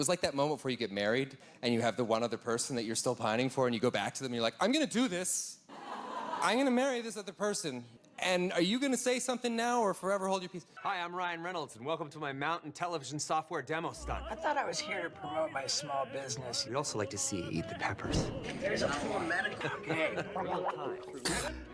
was like that moment before you get married and you have the one other person that you're still pining for and you go back to them and you're like, I'm gonna do this. I'm gonna marry this other person. And are you gonna say something now or forever hold your peace? Hi, I'm Ryan Reynolds, and welcome to my mountain television software demo stunt. I thought I was here to promote my small business. We'd also like to see you eat the peppers. There's a full medical. Okay.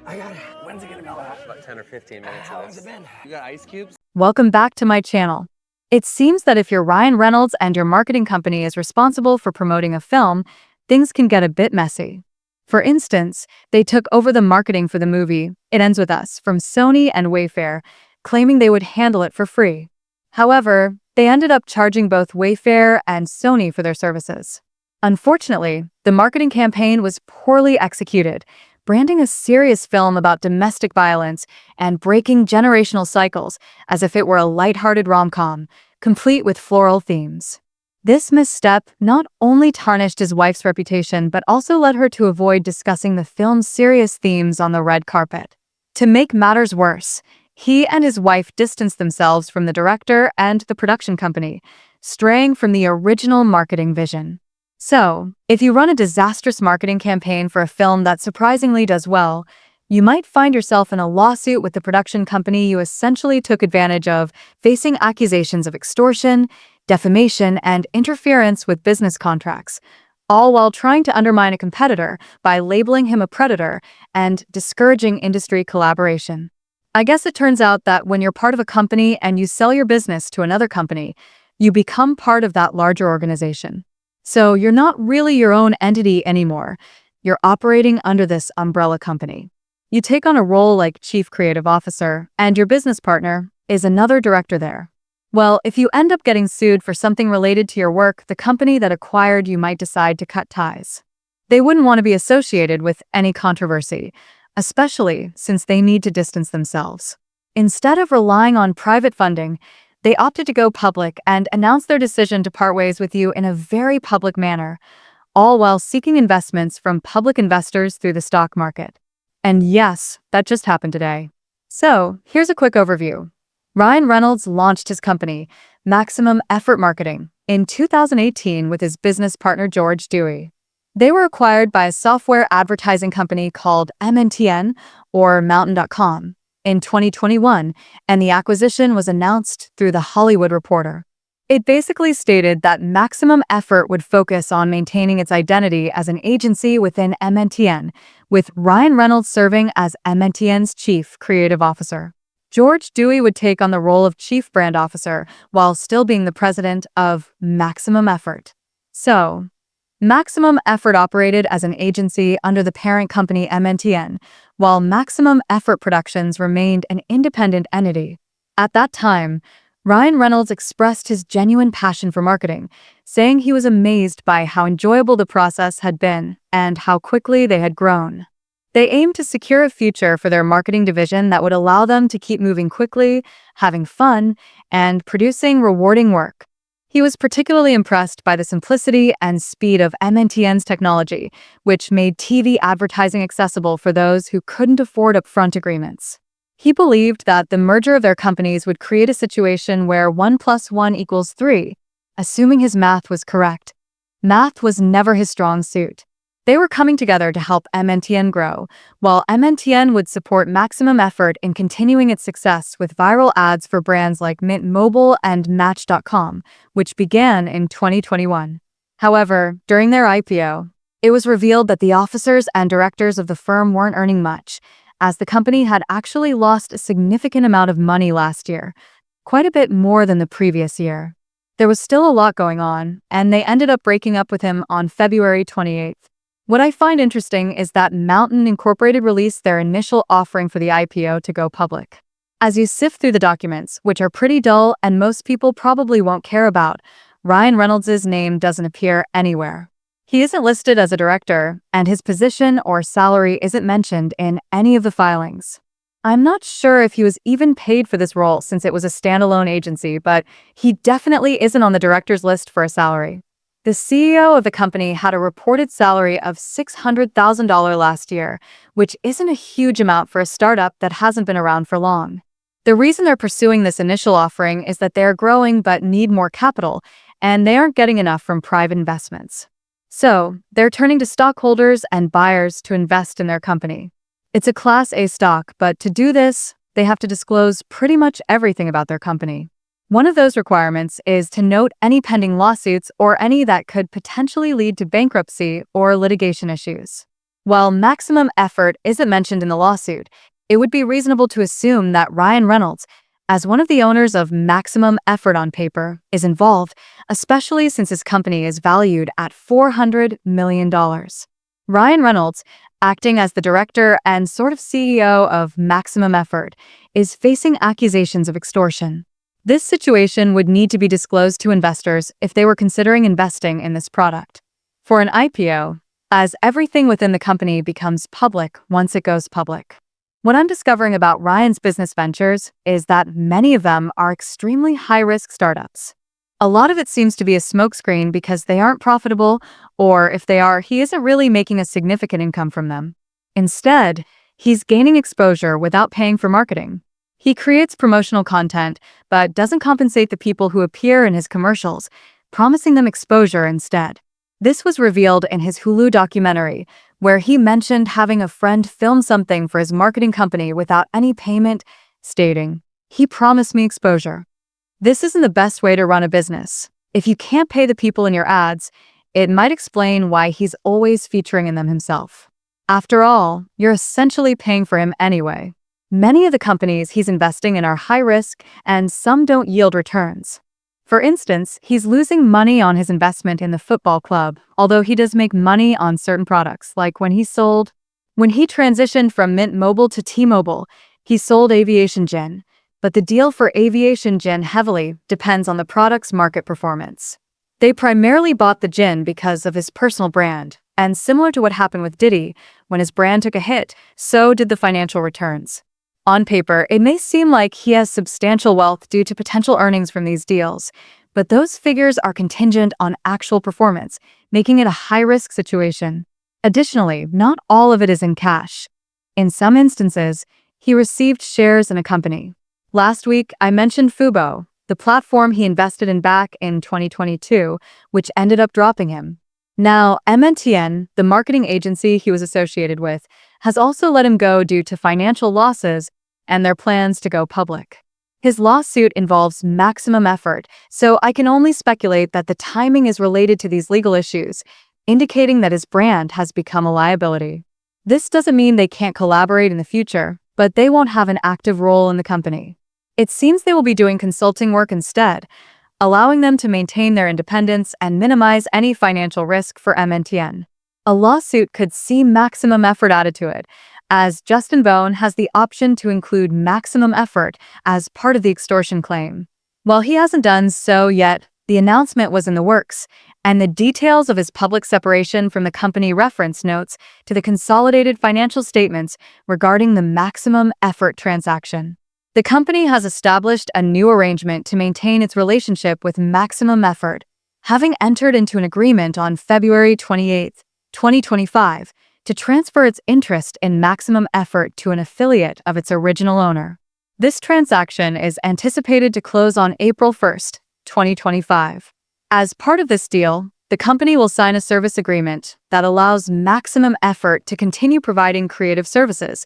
I got it. When's it gonna be out? About 10 or 15 minutes. How long's it been? You got ice cubes? Welcome back to my channel. It seems that if you're Ryan Reynolds and your marketing company is responsible for promoting a film, things can get a bit messy. For instance, they took over the marketing for the movie It Ends With Us from Sony and Wayfair, claiming they would handle it for free. However, they ended up charging both Wayfair and Sony for their services. Unfortunately, the marketing campaign was poorly executed, branding a serious film about domestic violence and breaking generational cycles as if it were a lighthearted rom-com, complete with floral themes. This misstep not only tarnished his wife's reputation, but also led her to avoid discussing the film's serious themes on the red carpet. To make matters worse, he and his wife distanced themselves from the director and the production company, straying from the original marketing vision. So, if you run a disastrous marketing campaign for a film that surprisingly does well, you might find yourself in a lawsuit with the production company you essentially took advantage of, facing accusations of extortion, defamation, and interference with business contracts, all while trying to undermine a competitor by labeling him a predator and discouraging industry collaboration. I guess it turns out that when you're part of a company and you sell your business to another company, you become part of that larger organization. So you're not really your own entity anymore. You're operating under this umbrella company. You take on a role like Chief Creative Officer, and your business partner is another director there. Well, if you end up getting sued for something related to your work, the company that acquired you might decide to cut ties. They wouldn't want to be associated with any controversy, especially since they need to distance themselves. Instead of relying on private funding, they opted to go public and announce their decision to part ways with you in a very public manner, all while seeking investments from public investors through the stock market. And yes, that just happened today. So, here's a quick overview. Ryan Reynolds launched his company, Maximum Effort Marketing, in 2018 with his business partner George Dewey. They were acquired by a software advertising company called MNTN, or Mountain.com, in 2021, and the acquisition was announced through The Hollywood Reporter. It basically stated that Maximum Effort would focus on maintaining its identity as an agency within MNTN, with Ryan Reynolds serving as MNTN's Chief Creative Officer. George Dewey would take on the role of Chief Brand Officer while still being the president of Maximum Effort. So, Maximum Effort operated as an agency under the parent company MNTN, while Maximum Effort Productions remained an independent entity. At that time, Ryan Reynolds expressed his genuine passion for marketing, saying he was amazed by how enjoyable the process had been and how quickly they had grown. They aimed to secure a future for their marketing division that would allow them to keep moving quickly, having fun, and producing rewarding work. He was particularly impressed by the simplicity and speed of MNTN's technology, which made TV advertising accessible for those who couldn't afford upfront agreements. He believed that the merger of their companies would create a situation where 1 + 1 = 3, assuming his math was correct. Math was never his strong suit. They were coming together to help MNTN grow, while MNTN would support Maximum Effort in continuing its success with viral ads for brands like Mint Mobile and Match.com, which began in 2021. However, during their IPO, it was revealed that the officers and directors of the firm weren't earning much, as the company had actually lost a significant amount of money last year, quite a bit more than the previous year. There was still a lot going on, and they ended up breaking up with him on February 28th. What I find interesting is that Mountain Incorporated released their initial offering for the IPO to go public. As you sift through the documents, which are pretty dull and most people probably won't care about, Ryan Reynolds' name doesn't appear anywhere. He isn't listed as a director, and his position or salary isn't mentioned in any of the filings. I'm not sure if he was even paid for this role since it was a standalone agency, but he definitely isn't on the director's list for a salary. The CEO of the company had a reported salary of $600,000 last year, which isn't a huge amount for a startup that hasn't been around for long. The reason they're pursuing this initial offering is that they're growing but need more capital, and they aren't getting enough from private investments. So, they're turning to stockholders and buyers to invest in their company. It's a Class A stock, but to do this, they have to disclose pretty much everything about their company. One of those requirements is to note any pending lawsuits or any that could potentially lead to bankruptcy or litigation issues. While maximum effort isn't mentioned in the lawsuit, it would be reasonable to assume that Ryan Reynolds, as one of the owners of Maximum Effort on paper, is involved, especially since his company is valued at $400 million. Ryan Reynolds, acting as the director and sort of CEO of Maximum Effort, is facing accusations of extortion. This situation would need to be disclosed to investors if they were considering investing in this product. For an IPO, as everything within the company becomes public once it goes public. What I'm discovering about Ryan's business ventures is that many of them are extremely high-risk startups. A lot of it seems to be a smokescreen because they aren't profitable, or if they are, he isn't really making a significant income from them. Instead, he's gaining exposure without paying for marketing. He creates promotional content, but doesn't compensate the people who appear in his commercials, promising them exposure instead. This was revealed in his Hulu documentary, where he mentioned having a friend film something for his marketing company without any payment, stating, "He promised me exposure." This isn't the best way to run a business. If you can't pay the people in your ads, it might explain why he's always featuring in them himself. After all, you're essentially paying for him anyway. Many of the companies he's investing in are high risk, and some don't yield returns. For instance, he's losing money on his investment in the football club, although he does make money on certain products, like when he transitioned from Mint Mobile to T-Mobile, he sold aviation gin. But the deal for aviation gin heavily depends on the product's market performance. They primarily bought the gin because of his personal brand, and similar to what happened with Diddy, when his brand took a hit, so did the financial returns. On paper, it may seem like he has substantial wealth due to potential earnings from these deals, but those figures are contingent on actual performance, making it a high-risk situation. Additionally, not all of it is in cash. In some instances, he received shares in a company. Last week, I mentioned Fubo, the platform he invested in back in 2022, which ended up dropping him. Now, MNTN, the marketing agency he was associated with, has also let him go due to financial losses and their plans to go public. His lawsuit involves Maximum Effort, so I can only speculate that the timing is related to these legal issues, indicating that his brand has become a liability. This doesn't mean they can't collaborate in the future, but they won't have an active role in the company. It seems they will be doing consulting work instead, allowing them to maintain their independence and minimize any financial risk for MNTN. A lawsuit could see Maximum Effort added to it, as Justin Bone has the option to include Maximum Effort as part of the extortion claim. While he hasn't done so yet, the announcement was in the works, and the details of his public separation from the company reference notes to the consolidated financial statements regarding the Maximum Effort transaction. The company has established a new arrangement to maintain its relationship with Maximum Effort, having entered into an agreement on February 28, 2025, to transfer its interest in Maximum Effort to an affiliate of its original owner. This transaction is anticipated to close on April 1st, 2025. As part of this deal, the company will sign a service agreement that allows Maximum Effort to continue providing creative services,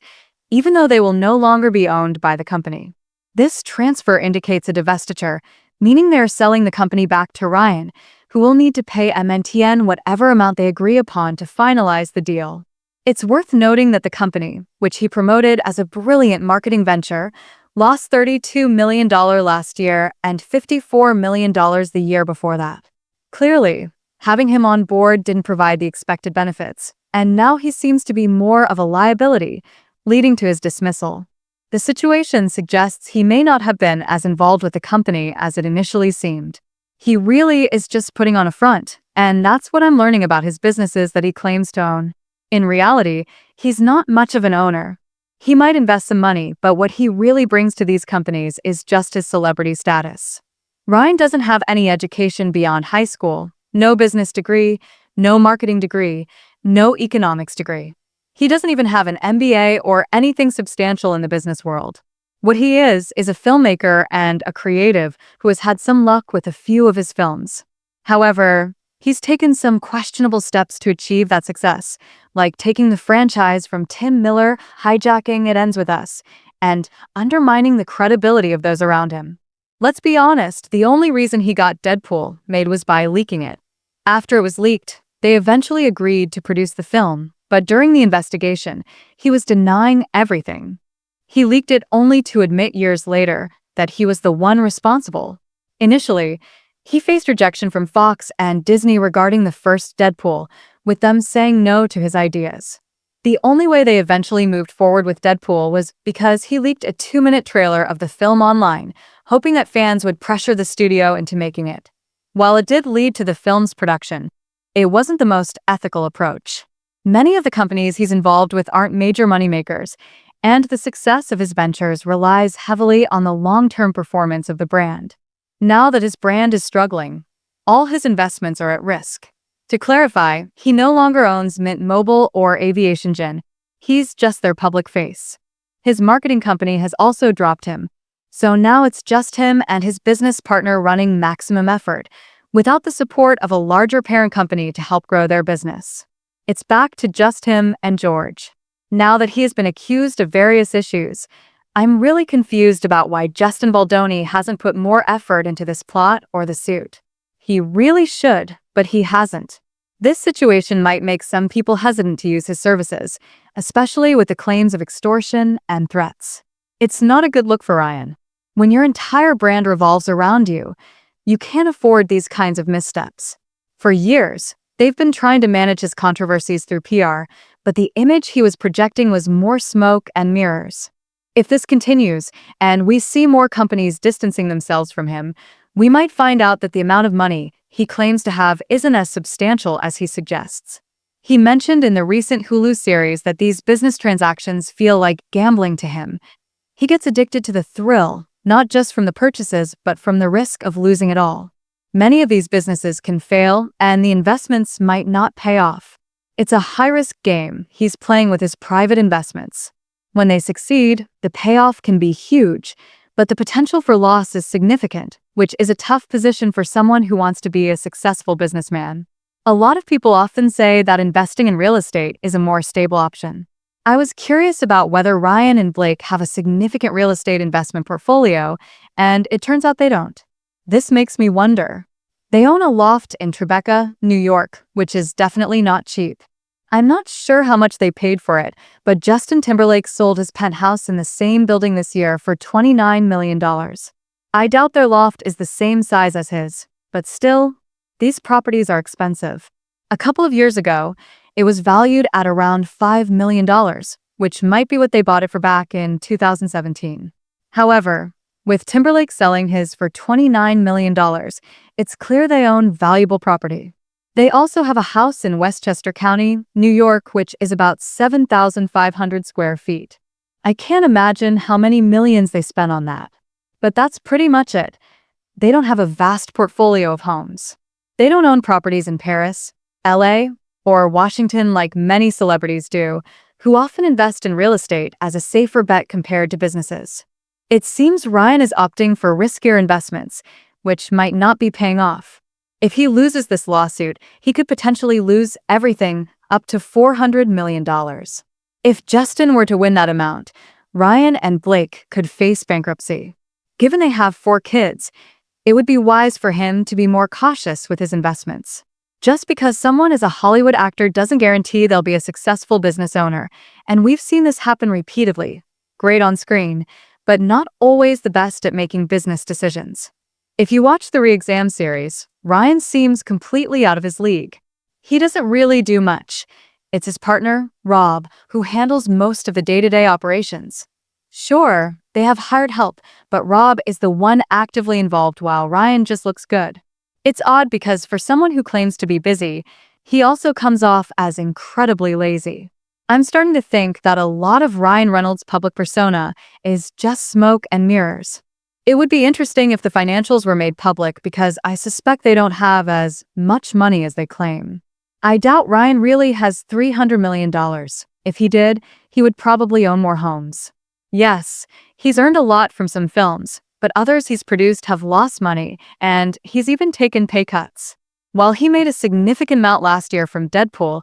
even though they will no longer be owned by the company. This transfer indicates a divestiture, meaning they are selling the company back to Ryan, who will need to pay MNTN whatever amount they agree upon to finalize the deal. It's worth noting that the company, which he promoted as a brilliant marketing venture, lost $32 million last year and $54 million the year before that. Clearly, having him on board didn't provide the expected benefits, and now he seems to be more of a liability, leading to his dismissal. The situation suggests he may not have been as involved with the company as it initially seemed. He really is just putting on a front, and that's what I'm learning about his businesses that he claims to own. In reality, he's not much of an owner. He might invest some money, but what he really brings to these companies is just his celebrity status. Ryan doesn't have any education beyond high school, no business degree, no marketing degree, no economics degree. He doesn't even have an MBA or anything substantial in the business world. What he is a filmmaker and a creative who has had some luck with a few of his films. However, he's taken some questionable steps to achieve that success, like taking the franchise from Tim Miller, hijacking It Ends With Us, and undermining the credibility of those around him. Let's be honest, the only reason he got Deadpool made was by leaking it. After it was leaked, they eventually agreed to produce the film, but during the investigation, he was denying everything. He leaked it only to admit years later that he was the one responsible. Initially, he faced rejection from Fox and Disney regarding the first Deadpool, with them saying no to his ideas. The only way they eventually moved forward with Deadpool was because he leaked a 2-minute trailer of the film online, hoping that fans would pressure the studio into making it. While it did lead to the film's production, it wasn't the most ethical approach. Many of the companies he's involved with aren't major moneymakers, and the success of his ventures relies heavily on the long-term performance of the brand. Now that his brand is struggling, all his investments are at risk. To clarify, he no longer owns Mint Mobile or Aviation Gin. He's just their public face. His marketing company has also dropped him, so now it's just him and his business partner running maximum effort, without the support of a larger parent company to help grow their business. It's back to just him and George. Now that he has been accused of various issues, I'm really confused about why Justin Baldoni hasn't put more effort into this plot or the suit. He really should, but he hasn't. This situation might make some people hesitant to use his services, especially with the claims of extortion and threats. It's not a good look for Ryan. When your entire brand revolves around you, you can't afford these kinds of missteps. For years, they've been trying to manage his controversies through PR, but the image he was projecting was more smoke and mirrors. If this continues, and we see more companies distancing themselves from him, we might find out that the amount of money he claims to have isn't as substantial as he suggests. He mentioned in the recent Hulu series that these business transactions feel like gambling to him. He gets addicted to the thrill, not just from the purchases, but from the risk of losing it all. Many of these businesses can fail, and the investments might not pay off. It's a high-risk game he's playing with his private investments. When they succeed, the payoff can be huge, but the potential for loss is significant, which is a tough position for someone who wants to be a successful businessman. A lot of people often say that investing in real estate is a more stable option. I was curious about whether Ryan and Blake have a significant real estate investment portfolio, and it turns out they don't. This makes me wonder. They own a loft in Tribeca, New York, which is definitely not cheap. I'm not sure how much they paid for it, but Justin Timberlake sold his penthouse in the same building this year for $29 million. I doubt their loft is the same size as his, but still, these properties are expensive. A couple of years ago, it was valued at around $5 million, which might be what they bought it for back in 2017. However, with Timberlake selling his for $29 million, it's clear they own valuable property. They also have a house in Westchester County, New York, which is about 7,500 square feet. I can't imagine how many millions they spent on that. But that's pretty much it. They don't have a vast portfolio of homes. They don't own properties in Paris, LA, or Washington like many celebrities do, who often invest in real estate as a safer bet compared to businesses. It seems Ryan is opting for riskier investments, which might not be paying off. If he loses this lawsuit, he could potentially lose everything, up to $400 million. If Justin were to win that amount, Ryan and Blake could face bankruptcy. Given they have 4 kids, it would be wise for him to be more cautious with his investments. Just because someone is a Hollywood actor doesn't guarantee they'll be a successful business owner, and we've seen this happen repeatedly. Great on screen, but not always the best at making business decisions. If you watch the Re-Exam series, Ryan seems completely out of his league. He doesn't really do much. It's his partner, Rob, who handles most of the day-to-day operations. Sure, they have hired help, but Rob is the one actively involved while Ryan just looks good. It's odd because for someone who claims to be busy, he also comes off as incredibly lazy. I'm starting to think that a lot of Ryan Reynolds' public persona is just smoke and mirrors. It would be interesting if the financials were made public because I suspect they don't have as much money as they claim. I doubt Ryan really has $300 million. If he did, he would probably own more homes. Yes, he's earned a lot from some films, but others he's produced have lost money, and he's even taken pay cuts. While he made a significant amount last year from Deadpool,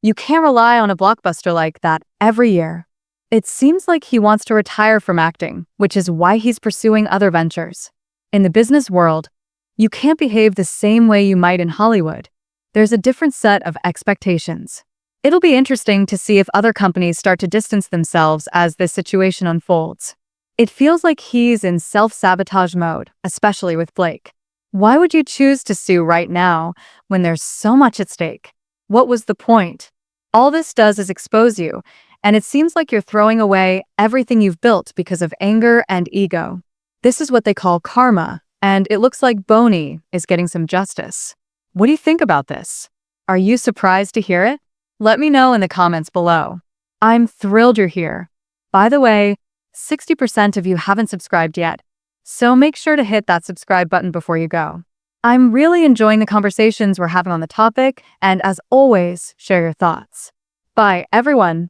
you can't rely on a blockbuster like that every year. It seems like he wants to retire from acting, which is why he's pursuing other ventures. In the business world, you can't behave the same way you might in Hollywood. There's a different set of expectations. It'll be interesting to see if other companies start to distance themselves as this situation unfolds. It feels like he's in self-sabotage mode, especially with Blake. Why would you choose to sue right now when there's so much at stake? What was the point? All this does is expose you, and it seems like you're throwing away everything you've built because of anger and ego. This is what they call karma, and it looks like Baldoni is getting some justice. What do you think about this? Are you surprised to hear it? Let me know in the comments below. I'm thrilled you're here. By the way, 60% of you haven't subscribed yet, so make sure to hit that subscribe button before you go. I'm really enjoying the conversations we're having on the topic, and as always, share your thoughts. Bye, everyone.